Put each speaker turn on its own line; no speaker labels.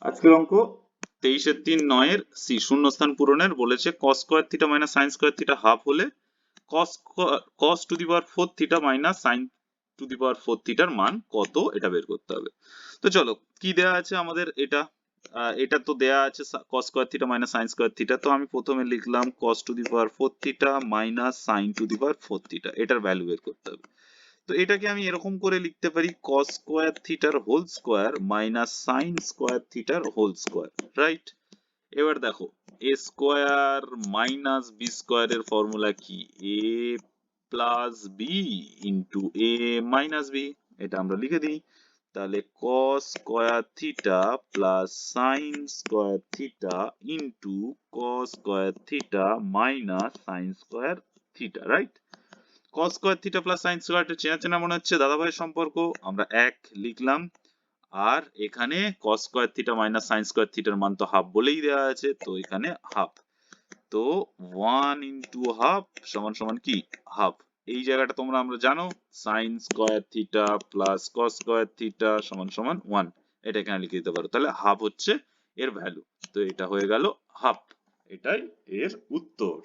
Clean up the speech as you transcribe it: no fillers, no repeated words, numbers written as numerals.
আজকের অঙ্ক 23-3-9 সি শূন্যস্থান পূরণের বলেছে cos square theta minus sin square theta half হলে cos to the power 4 theta minus sin to the power 4 থিটার মান কত এটা বের করতে হবে। তো চলো কি দেয়া আছে আমাদের এটা তো দেয়া আছে cos square theta minus sin square theta, তো আমি প্রথমে লিখলাম cos to the power 4 theta minus sin to the power 4 theta, এটার ভ্যালু বের করতে হবে। তো এটাকে আমি এরকম করে লিখতে পারি cos স্কয়ার থিটার whole square minus sin square থিটার হোল স্কয়ার, রাইট? এবার দেখো a স্কয়ার মাইনাস b স্কয়ারের ফর্মুলা কি? a plus b into a minus b, এটা আমরা লিখে দিই। তাহলে cos square theta plus sin square theta into cos square theta minus sin square theta, right? cos square theta plus sin স্কয়ারটা চেনা চেনা মনে হচ্ছে দাদাভাইয়ের সম্পর্ক, আমরা এক লিখলাম। আর এখানে cos square theta minus sin square থিটার মান তো হাফ বলেই দেওয়া আছে, তো এখানে হাফ। তো 1 ইন্টু হাফ সমান সমান কি? হাফ। এই জায়গাটা আমরা জানো sin square theta plus cos square theta সমান সমান 1, এটা এখানে লিখে দিতে পারো। তাহলে হাফ হচ্ছে এর ভ্যালু, তো এটা হয়ে গেল হাফ, এটাই এর উত্তর।